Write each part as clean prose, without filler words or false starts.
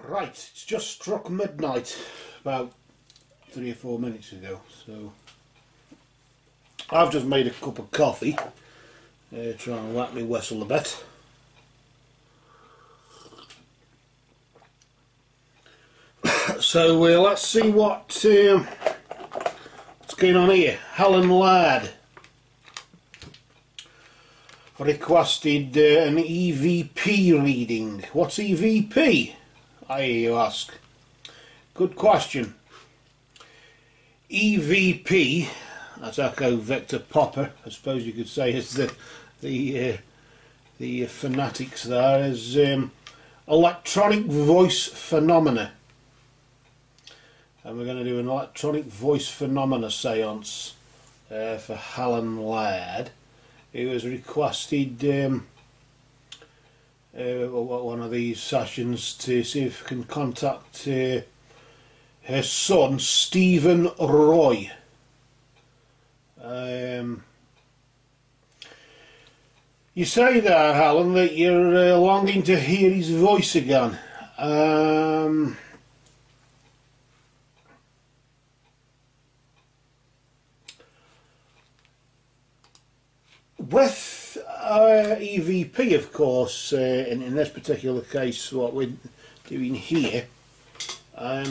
Right, it's just struck midnight about 3 or 4 minutes ago, so I've just made a cup of coffee, trying to whack me whistle a bit. So let's see what's going on here. Helen Laird requested an E.V.P. reading. What's E.V.P.? I hear you ask. Good question. E.V.P., that's Echo Victor Popper, I suppose you could say, is the phonetics there, is electronic voice phenomena. And we're going to do an electronic voice phenomena seance for Helen Laird, who has requested one of these sessions to see if we can contact her son Stephen Roy. You say there, Helen, that you're longing to hear his voice again. With E.V.P., of course, in this particular case, what we're doing here, I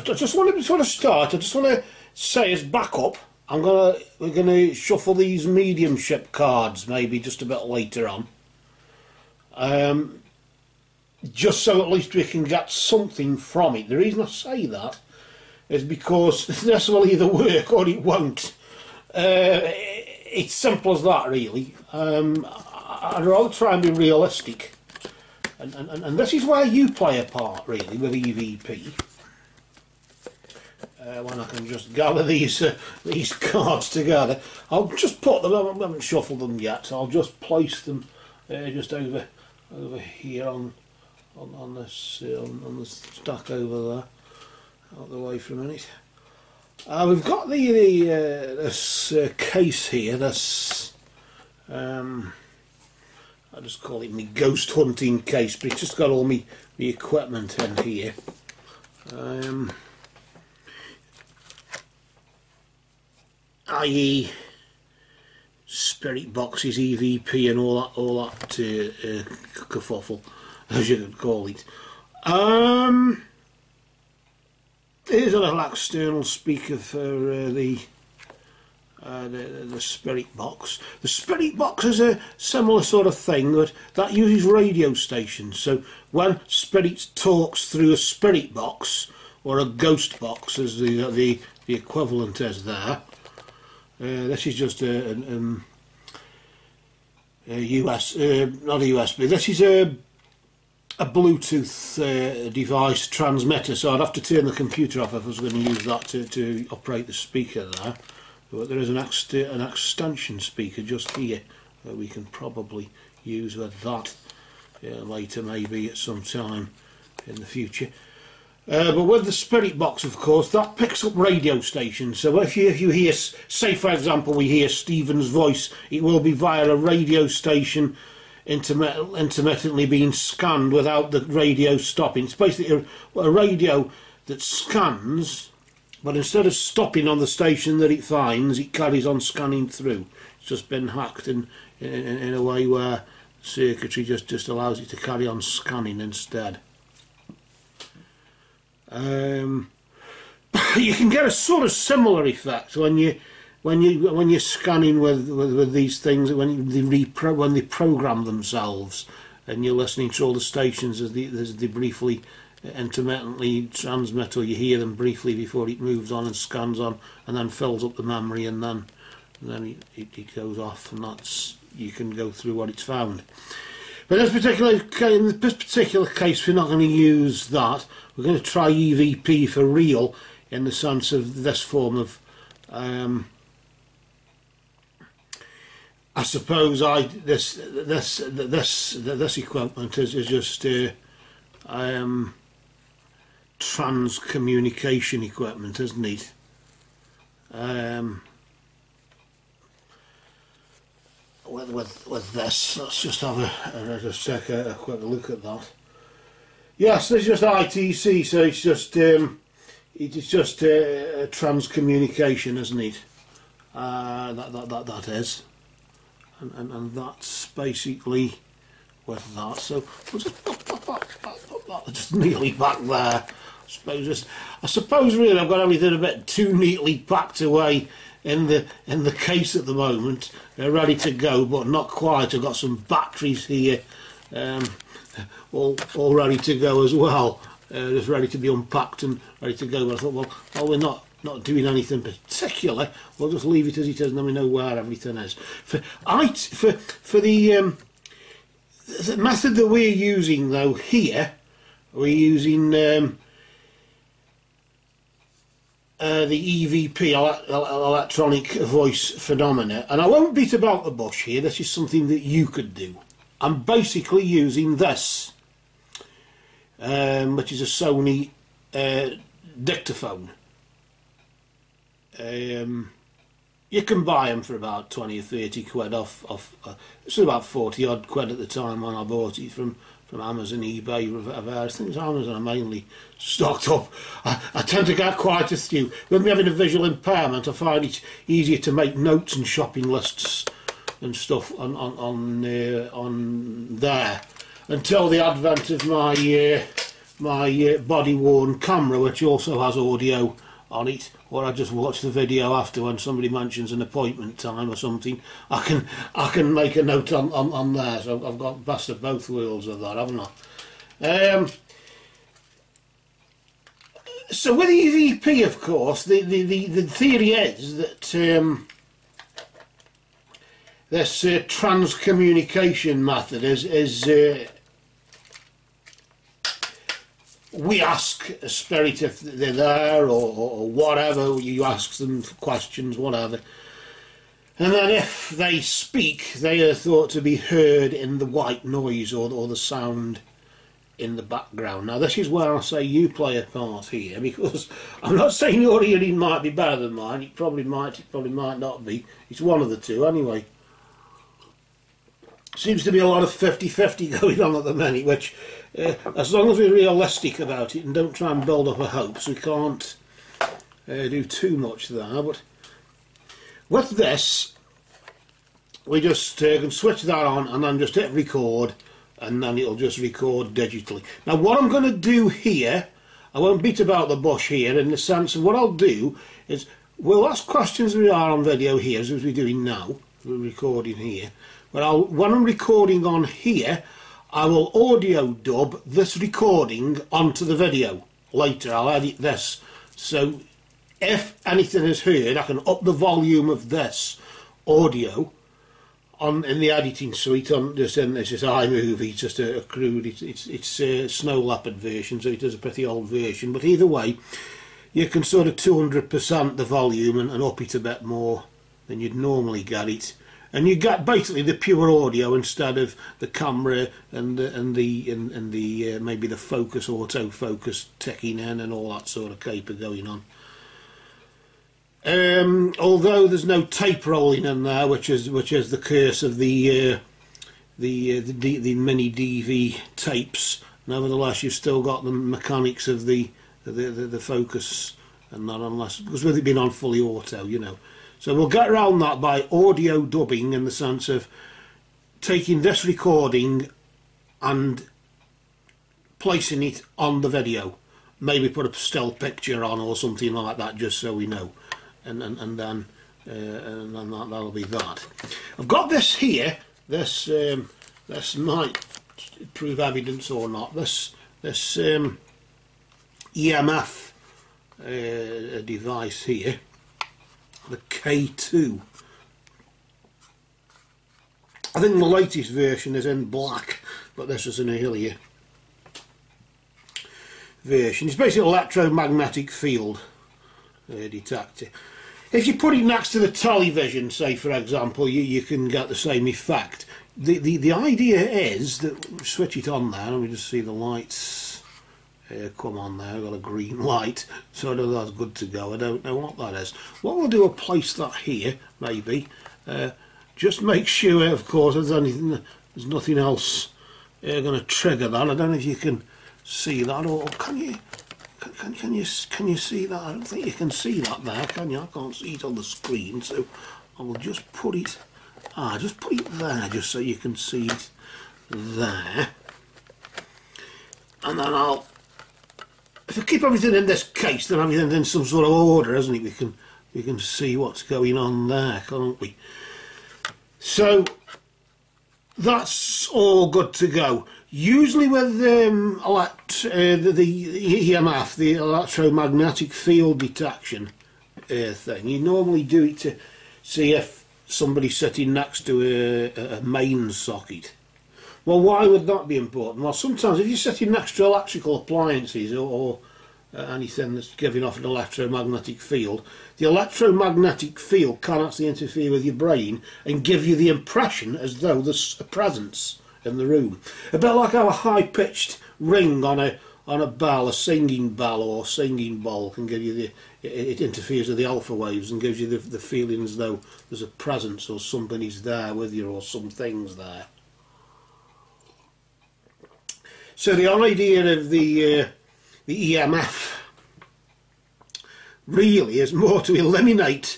just want to, before I start, I just want to say as backup, we're gonna shuffle these mediumship cards maybe just a bit later on, just so at least we can get something from it. The reason I say that is because this will either work or it won't. It's simple as that, really. I'd rather try and be realistic, and this is where you play a part, really, with E.V.P. When I can just gather these cards together. I'll just put them. I haven't shuffled them yet, so I'll just place them just over here on this on the stack over there. Out the way for a minute. We've got this case here. This I just call it my ghost hunting case, but it's just got all my equipment in here. I.e. spirit boxes, E.V.P. and all that kerfuffle, as you could call it. Here's a little external speaker for the spirit box. The spirit box is a similar sort of thing, but that uses radio stations. So when spirit talks through a spirit box or a ghost box, as the equivalent is there. This is just a not a USB. This is a Bluetooth device transmitter, so I'd have to turn the computer off if I was going to use that to operate the speaker there. But there is an extension speaker just here that we can probably use with that later, maybe at some time in the future. But with the spirit box, of course, that picks up radio stations. So if you hear, say for example, we hear Stephen's voice, it will be via a radio station intermittently being scanned without the radio stopping. It's basically a radio that scans, but instead of stopping on the station that it finds, it carries on scanning through. It's just been hacked in a way where circuitry just allows it to carry on scanning instead. You can get a sort of similar effect when you're scanning with these things, when they program themselves and you're listening to all the stations as they briefly intermittently transmit, or you hear them briefly before it moves on and scans on and then fills up the memory, and then it goes off, and you can go through what it's found. But in this particular case, we're not going to use that. We're going to try E.V.P. for real, in the sense of this form of, I suppose this equipment is just trans-communication equipment, isn't it? With this, let's just have a quick look at that. Yes, it's just ITC, so it's just a transcommunication, isn't it? That is, and that's basically with that. So we'll just put that just neatly back there. I suppose really I've got everything a bit too neatly packed away in the case at the moment. They're ready to go, but not quite. I've got some batteries here, all ready to go as well, just ready to be unpacked and ready to go. But I thought, well, we're not doing anything particular. We'll just leave it as it is, and then we know where everything is. For the method that we're using though here, we're using the E.V.P, electronic voice phenomena, and I won't beat about the bush here. This is something that you could do. I'm basically using this, which is a Sony dictaphone. You can buy them for about 20 or 30 quid off it's about 40 odd quid at the time when I bought it from Amazon, eBay, I think it's Amazon I mainly stocked up. I tend to get quite a few. With me having a visual impairment, I find it easier to make notes and shopping lists and stuff on there, until the advent of my body worn camera, which also has audio on it, or I just watch the video after when somebody mentions an appointment time or something. I can make a note on there, so I've got best of both worlds of that, haven't I? So with E.V.P, of course, the theory is that this transcommunication method is we ask a spirit if they're there or whatever, you ask them questions, whatever, and then if they speak, they are thought to be heard in the white noise or the sound in the background. Now this is where I say you play a part here, because I'm not saying your hearing might be better than mine. It probably might not be. It's one of the two anyway. Seems to be a lot of 50-50 going on at the minute, which as long as we're realistic about it and don't try and build up a hope, so we can't do too much there. But with this, we just can switch that on and then just hit record, and then it'll just record digitally. Now what I'm going to do here, I won't beat about the bush here, in the sense of what I'll do is we'll ask questions as we are on video here, as we're doing now. We're recording here. But when I'm recording on here, I will audio dub this recording onto the video. Later I'll edit this, so if anything is heard, I can up the volume of this audio in the editing suite. This is iMovie, it's just a crude, it's a snow leopard version, so it is a pretty old version. But either way, you can sort of 200% the volume and up it a bit more than you'd normally get it. And you get basically the pure audio instead of the camera and the maybe the focus, autofocus ticking in and all that sort of caper going on. Although there's no tape rolling in there, which is the curse of the mini DV tapes. Nevertheless, you've still got the mechanics of the focus and that, unless, because with it being on fully auto, you know. So we'll get around that by audio dubbing, in the sense of taking this recording and placing it on the video. Maybe put a still picture on or something like that, just so we know. And then that'll be that. I've got this here. This might prove evidence or not. This EMF device here, the K2. I think the latest version is in black, but this is an earlier version. It's basically an electromagnetic field detector. If you put it next to the television, say for example, you can get the same effect. The idea is that we switch it on there, and we just see the lights come on there. I've got a green light, so I know that's good to go. I don't know what that is. What we'll do, I'll place that here, maybe. Just make sure, of course, there's nothing else going to trigger that. I don't know if you can see that, or can you? Can you see that? I don't think you can see that there, can you? I can't see it on the screen, so I will just put it. Just put it there, just so you can see it there. And then if I keep everything in this case, then everything's in some sort of order, isn't it? We can see what's going on there, can't we? So that's all good to go. Usually with the EMF, the electromagnetic field detection thing, you normally do it to see if somebody's sitting next to a main socket. Well, why would that be important? Well, sometimes if you're sitting next to electrical appliances or anything that's giving off an electromagnetic field, the electromagnetic field can actually interfere with your brain and give you the impression as though there's a presence in the room. A bit like how a high-pitched ring on a bell, a singing bell or singing bowl, can give you it interferes with the alpha waves and gives you the feeling as though there's a presence or somebody's there with you or something's there. So the idea of the EMF really is more to eliminate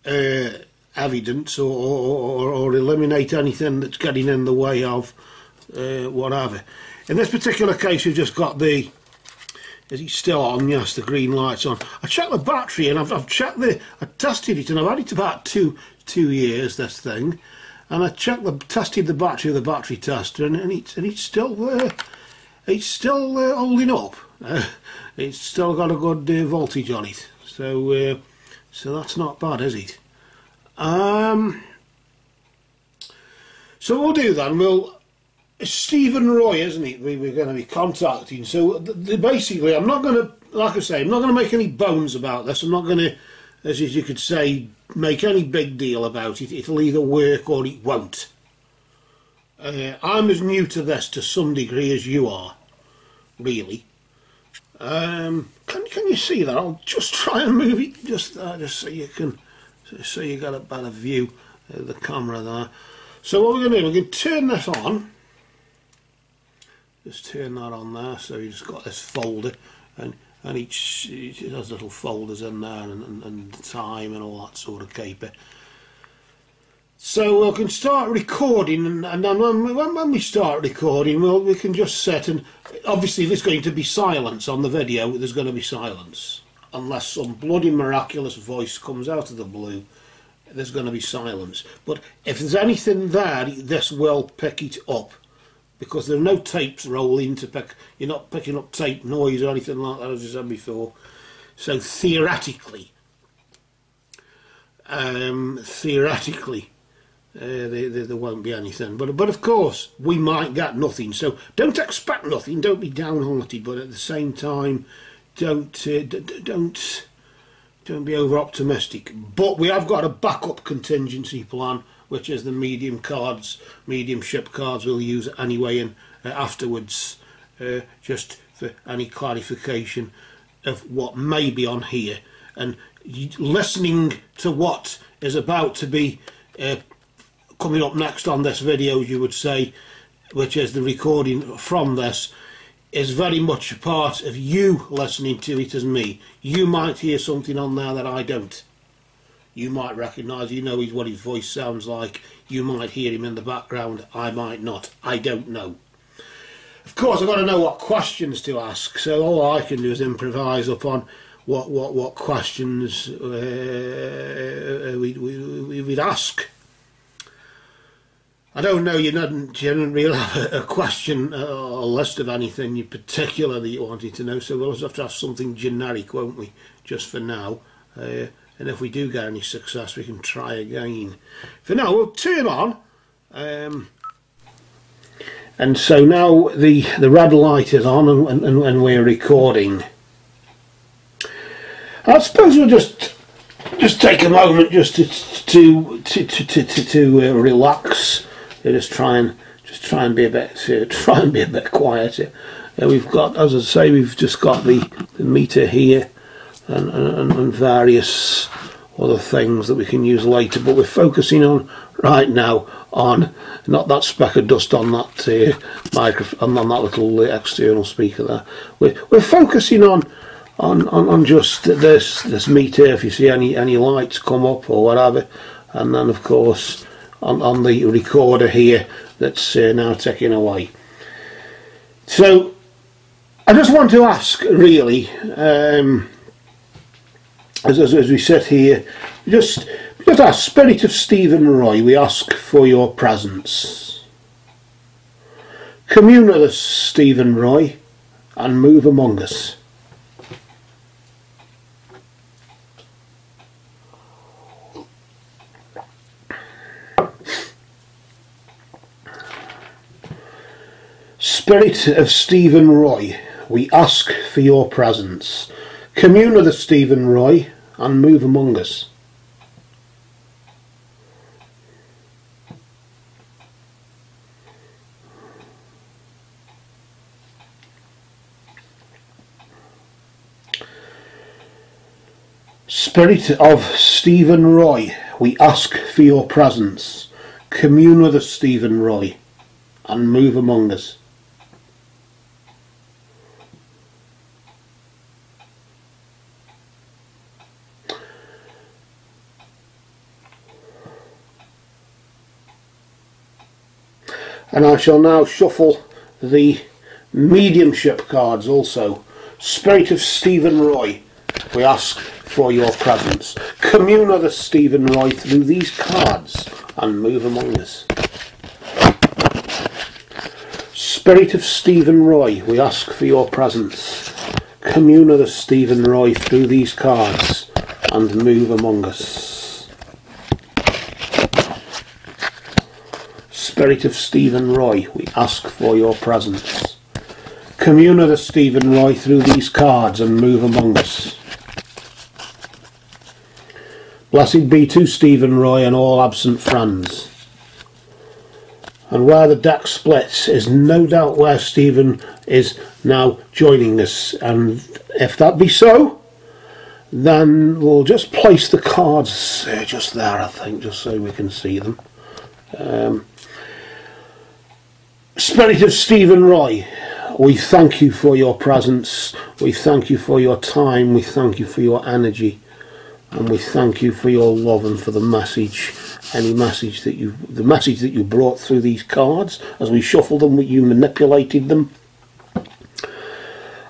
evidence or eliminate anything that's getting in the way of whatever. In this particular case, we've just got is it still on? Yes, the green light's on. I checked the battery and I've checked I tested it, and I've had it about two years, this thing, and I tested the battery with the battery tester, and it's still there. It's still holding up. It's still got a good voltage on it, so that's not bad, is it? So we'll do then. It's Stephen Roy, isn't it? We're going to be contacting. So basically, I'm not going to, like I say, I'm not going to make any bones about this. I'm not going to, as you could say, make any big deal about it. It'll either work or it won't. I'm as new to this to some degree as you are, really. Can you see that? I'll just try and move it just so you can, so you got a better view of the camera there. So what we're going to do, we're going to turn this on. Just turn that on there, so you've just got this folder, and each has little folders in there, and time and all that sort of caper. So we can start recording, and then when we start recording, we can just set, and obviously if there's going to be silence on the video, there's going to be silence. Unless some bloody miraculous voice comes out of the blue, there's going to be silence. But if there's anything there, this will pick it up, because there are no tapes rolling to pick. You're not picking up tape noise or anything like that, as I said before. So theoretically, there won't be anything. But of course, we might get nothing. So don't expect nothing. Don't be downhearted. But at the same time, don't be over optimistic. But we have got a backup contingency plan, which is the mediumship cards we'll use anyway, and afterwards, just for any clarification of what may be on here, and listening to what is about to be coming up next on this video, you would say, which is the recording from this, is very much a part of you listening to it as me. You might hear something on there that I don't. You might recognise, what his voice sounds like. You might hear him in the background. I might not. I don't know. Of course, I've got to know what questions to ask. So all I can do is improvise upon what questions we'd ask. I don't know. You didn't really have a question or a list of anything in particular that you wanted to know. So we'll just have to have something generic, won't we? Just for now. And if we do get any success, we can try again. For now, we'll turn on. And so now the red light is on, and we're recording. I suppose we'll just take a moment just to relax. Just try and be a bit quieter. We've got, as I say, we've just got the meter here. And various other things that we can use later, but we're focusing on right now on not that speck of dust on that microphone, on that little external speaker there. We're focusing on just this meter, if you see any lights come up or whatever, and then of course on the recorder here that's now taken away. So I just want to ask, really, as we sit here, just ask, Spirit of Stephen Roy, we ask for your presence. Commune with us, Stephen Roy, and move among us. Spirit of Stephen Roy, we ask for your presence. Commune with us, Stephen Roy, and move among us. Spirit of Stephen Roy, we ask for your presence. Commune with us, Stephen Roy, and move among us. And I shall now shuffle the mediumship cards also. Spirit of Stephen Roy, we ask for your presence. Commune with us, Stephen Roy, through these cards and move among us. Spirit of Stephen Roy, we ask for your presence. Commune with us, Stephen Roy, through these cards and move among us. Spirit of Stephen Roy, we ask for your presence. Commune with us, Stephen Roy, through these cards and move among us. Blessed be to Stephen Roy and all absent friends. And where the deck splits is no doubt where Stephen is now joining us, and if that be so, then we'll just place the cards just there, I think, just so we can see them. Spirit of Stephen Roy, we thank you for your presence, we thank you for your time, we thank you for your energy, and we thank you for your love and for the message, the message that you brought through these cards. As we shuffled them, you manipulated them,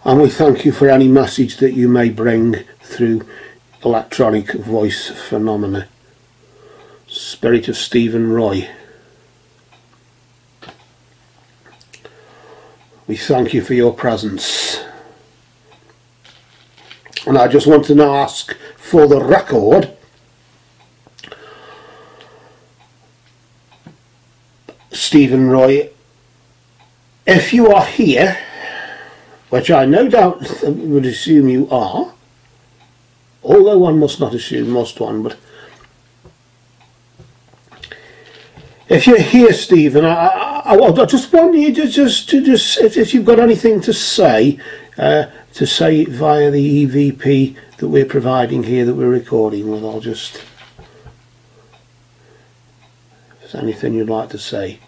and we thank you for any message that you may bring through electronic voice phenomena. Spirit of Stephen Roy, we thank you for your presence. And I just want to now ask for the record, Stephen Roy, if you are here, which I no doubt would assume you are, although one must not assume, must one, but if you're here, Stephen, I just want you to just if you've got anything to say it via the E.V.P. that we're providing here, that we're recording with. I'll just, if there's anything you'd like to say.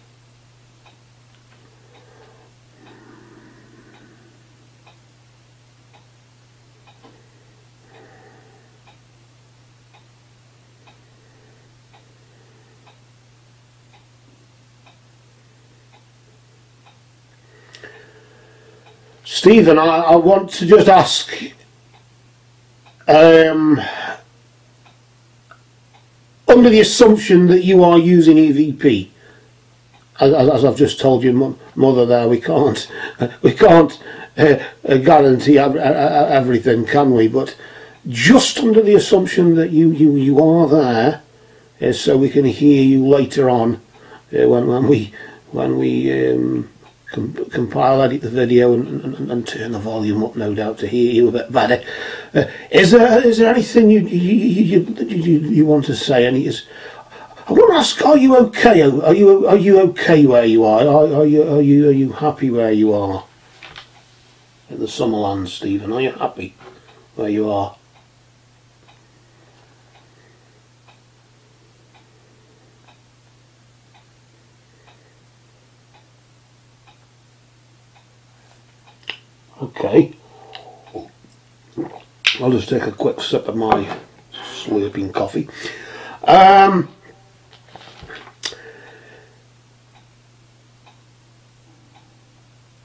Stephen, I want to just ask, under the assumption that you are using E.V.P, as I've just told your mother there, we can't guarantee everything, can we? But just under the assumption that you are there, so we can hear you later on when we compile, edit the video and turn the volume up, no doubt, to hear you a bit better. Is there anything you want to say? I want to ask, are you okay? Are you okay where you are? Are you happy where you are in the Summerland, Stephen? Are you happy where you are? Okay. I'll just take a quick sip of my slurping coffee.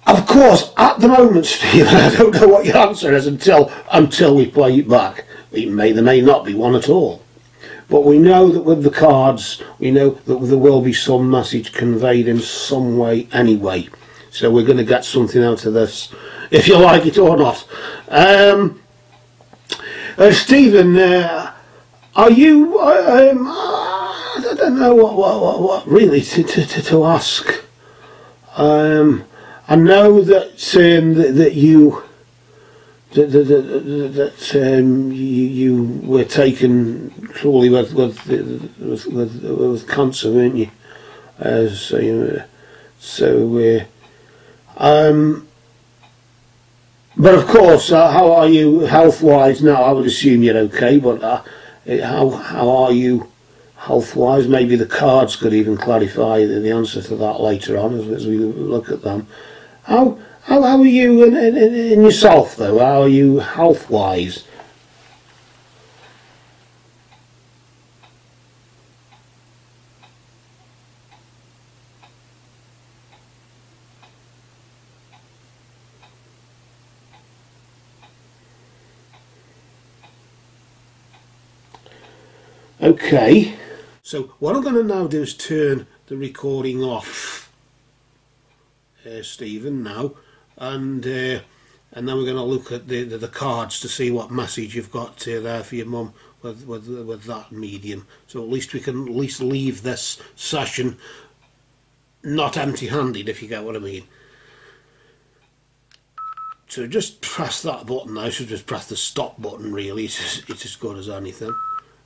Of course, at the moment, Stephen, I don't know what your answer is until we play it back. There may not be one at all. But we know that with the cards, we know that there will be some message conveyed in some way anyway. So we're going to get something out of this, if you like it or not. Stephen, are you? I don't know what really to ask. I know that you were taken truly with cancer, weren't you? But of course, how are you health-wise now? I would assume you're okay, but how are you health-wise? Maybe the cards could even clarify the answer to that later on as we look at them. How are you in yourself, though? How are you health-wise? Okay, so what I'm going to now do is turn the recording off, Stephen, now, and then we're going to look at the cards to see what message you've got there for your mum with that medium. So at least we can leave this session not empty-handed, if you get what I mean. So just press that button now. So just press the stop button. Really, it's as good as anything.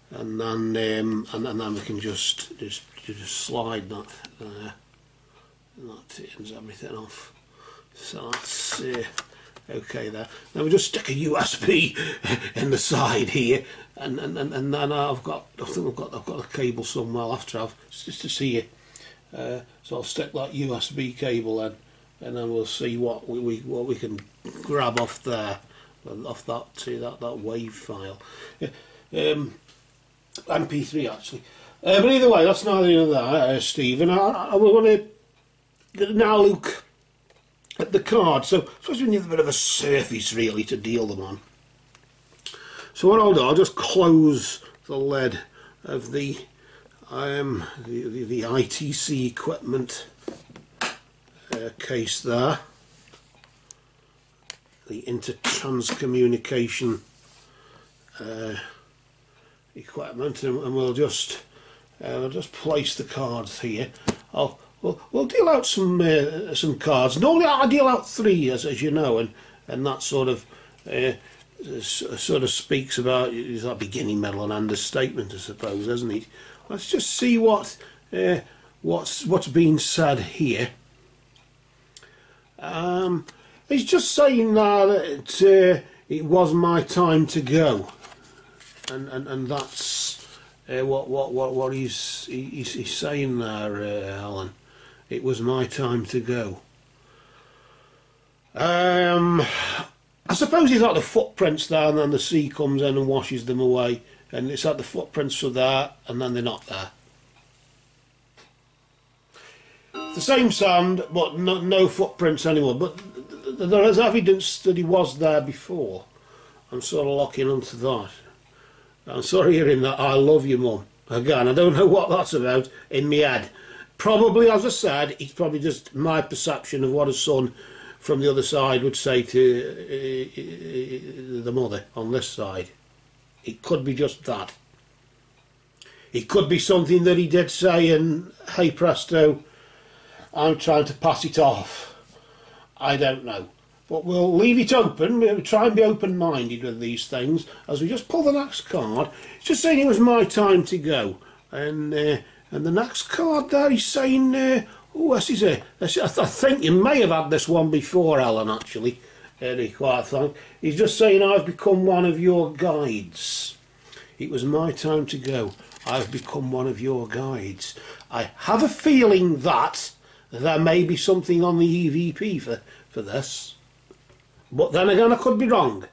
And then we can just slide that there, and that turns everything off. So that's okay there. Now we just stick a USB in the side here, and then I think I've got a cable somewhere. I'll have to have just to see it. So I'll stick that USB cable in, and then we'll see what we can grab off there, off that wave file. MP3 actually, but either way, that's neither here nor there, Stephen. I want to now look at the cards. So I suppose we need a bit of a surface really to deal them on. So what I'll do, I'll just close the lid of the ITC equipment case there, the inter-trans communication equipment, and we'll just place the cards here. We'll deal out some cards. Normally I deal out 3, as you know, and that sort of speaks about that beginning, middle, and understatement, I suppose, isn't it? Let's just see what's being said here. He's just saying now that it was my time to go. And that's what he's saying there, Helen. It was my time to go. I suppose he's like the footprints there, and then the sea comes in and washes them away, and it's like the footprints are there, and then they're not there. It's the same sand, but no footprints anymore. But there is evidence that he was there before. I'm sort of locking onto that. I'm sorry hearing that. I love you, Mum. Again, I don't know what that's about in my head. Probably, as I said, it's probably just my perception of what a son from the other side would say to the mother on this side. It could be just that. It could be something that he did say, and hey presto, I'm trying to pass it off. I don't know. But we'll leave it open. We'll try and be open-minded with these things. As we just pull the next card, it's just saying it was my time to go. And the next card there, he's saying, oh, this is I think you may have had this one before, Ellen, actually. Quite think. He's just saying, I've become one of your guides. It was my time to go. I've become one of your guides. I have a feeling that there may be something on the E.V.P. for this. But then again, I could be wrong.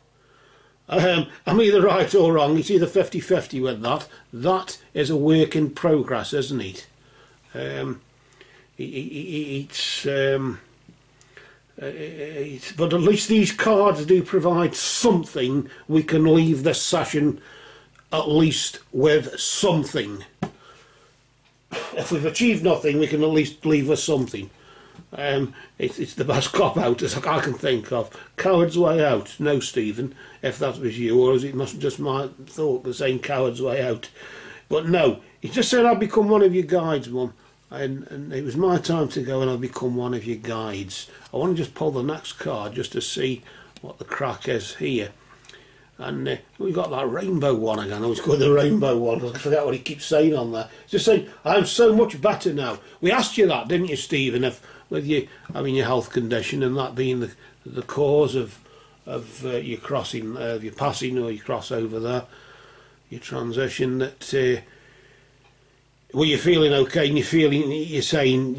I'm either right or wrong. It's either 50-50 with that. That is a work in progress, isn't it? But at least these cards do provide something. We can leave this session at least with something. If we've achieved nothing, we can at least leave with something. It's the best cop-out as I can think of. Coward's way out. No, Stephen, if that was you, or is it must just my thought the saying coward's way out? But no, he just said I'd become one of your guides, Mum. And it was my time to go and I'll become one of your guides. I want to just pull the next card just to see what the crack is here. And we've got that rainbow one again. I was going the rainbow one. I forget what he keeps saying on there. Just saying, I'm so much better now. We asked you that, didn't you, Stephen, if with you having your health condition and that being the cause of your crossing, your passing or your crossover there, your transition, that were you feeling okay and you're saying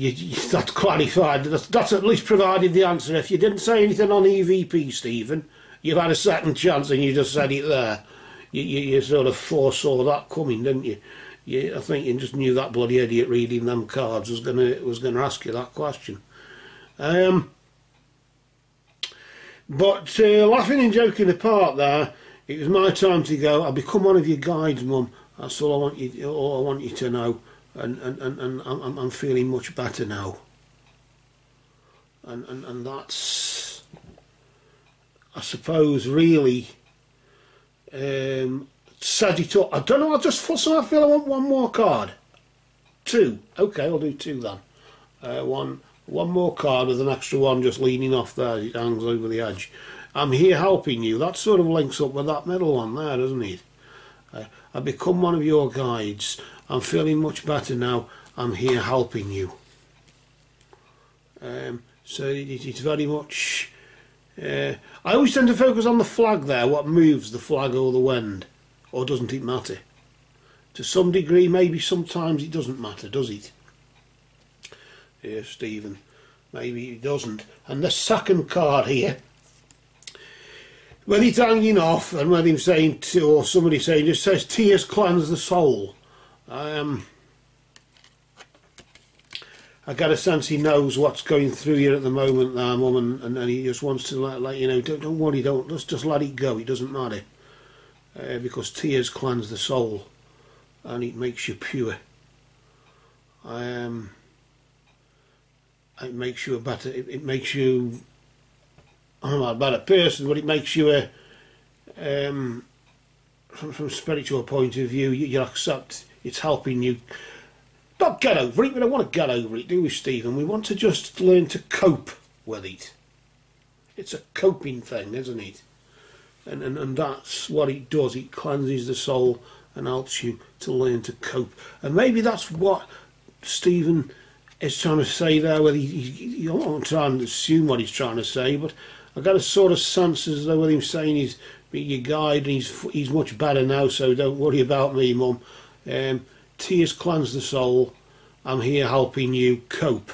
that's clarified. That's at least provided the answer. If you didn't say anything on E.V.P, Stephen, you've had a second chance and you just said it there. You sort of foresaw that coming, didn't you? I think you just knew that bloody idiot reading them cards was gonna ask you that question. But laughing and joking apart, there, it was my time to go. I'll become one of your guides, Mum. That's all I want you to know. And I'm feeling much better now. And that's, I suppose, really said it up. I don't know, I feel I want one more card. 2. Okay, I'll do 2 then. One more card with an extra one just leaning off there. It hangs over the edge. I'm here helping you. That sort of links up with that middle one there, doesn't it? I become one of your guides. I'm feeling much better now. I'm here helping you. So it's very much... I always tend to focus on the flag there, what moves, the flag or the wind. Or doesn't it matter? To some degree, maybe sometimes it doesn't matter, does it? Yeah, Stephen, maybe it doesn't. And the second card here, with it hanging off and with him saying, or somebody saying, it says, tears cleanse the soul. I get a sense he knows what's going through you at the moment there, Mum, and he just wants to let you know, don't worry, just let it go, it doesn't matter. Because tears cleanse the soul and it makes you pure. It makes you a better, it makes you, I'm not a better person, but it makes you a, from a spiritual point of view, you accept it's helping you. Not get over it, we don't want to get over it, do we, Stephen? We want to just learn to cope with it. It's a coping thing, isn't it? And that's what it does. It cleanses the soul and helps you to learn to cope. And maybe that's what Stephen is trying to say there. Whether I'm not trying to assume what he's trying to say, but I got a sort of sense as though with him saying he's your guide and he's much better now, so don't worry about me, Mum. Tears cleanse the soul. I'm here helping you cope.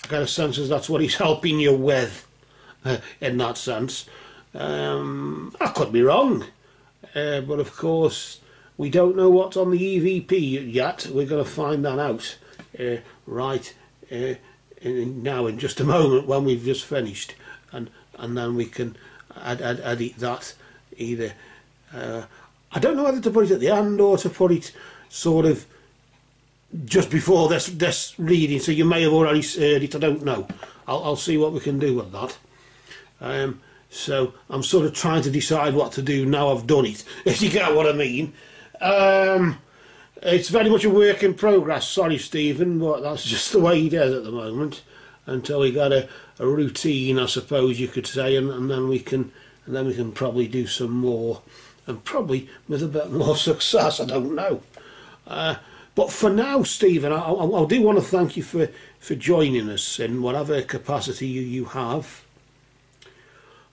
I got a sense as that's what he's helping you with, in that sense. I could be wrong, but of course we don't know what's on the E.V.P yet. We're going to find that out right now in just a moment when we've just finished, and then we can edit that either. I don't know whether to put it at the end or to put it sort of just before this reading, so you may have already heard it, I don't know. I'll see what we can do with that. So I'm sort of trying to decide what to do now I've done it, if you get what I mean. It's very much a work in progress, sorry Stephen, but that's just the way it is at the moment, until we get a routine, I suppose you could say, and then we can probably do some more. And probably with a bit more success, I don't know. But for now, Stephen, I do want to thank you for joining us in whatever capacity you have.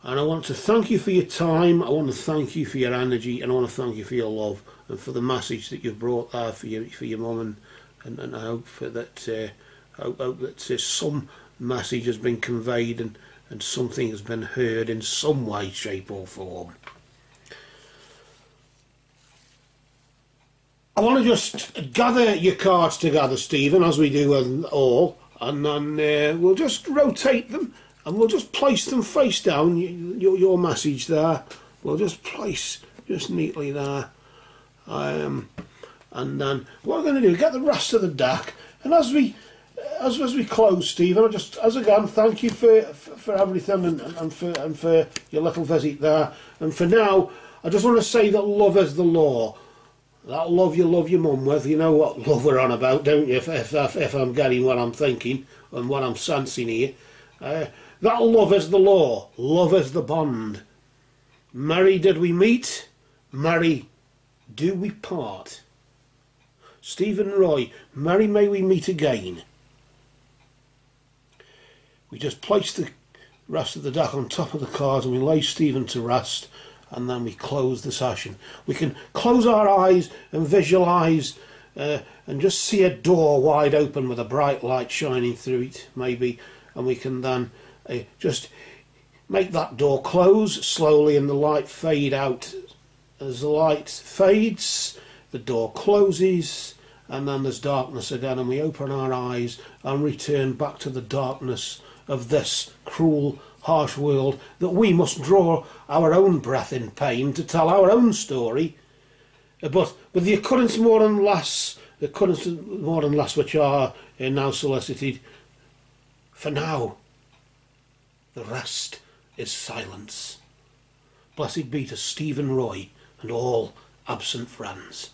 And I want to thank you for your time, I want to thank you for your energy, and I want to thank you for your love, and for the message that you've brought there for your mum, and I hope that some message has been conveyed, and something has been heard in some way, shape or form. I want to just gather your cards together, Stephen, as we do all, and then we'll just rotate them and we'll just place them face down. Your message there, we'll just place just neatly there. And then what we're going to do, get the rest of the deck, and as we close, Stephen, I just, as again, thank you for everything and for your little visit there. And for now, I just want to say that love is the law. That love you love your mum with, you know what love we're on about, don't you? If I'm getting what I'm thinking and what I'm sensing here. That love is the law. Love is the bond. Merry did we meet, merry do we part. Stephen Roy, merry may we meet again. We just place the rest of the deck on top of the cards and we lay Stephen to rest, and then we close the session. We can close our eyes and visualise and just see a door wide open with a bright light shining through it, maybe, and we can then just make that door close slowly and the light fade out. As the light fades, the door closes, and then there's darkness again, and we open our eyes and return back to the darkness of this cruel, harsh world that we must draw our own breath in pain to tell our own story. But the occurrence more and less which are now solicited, for now, the rest is silence. Blessed be to Stephen Roy and all absent friends.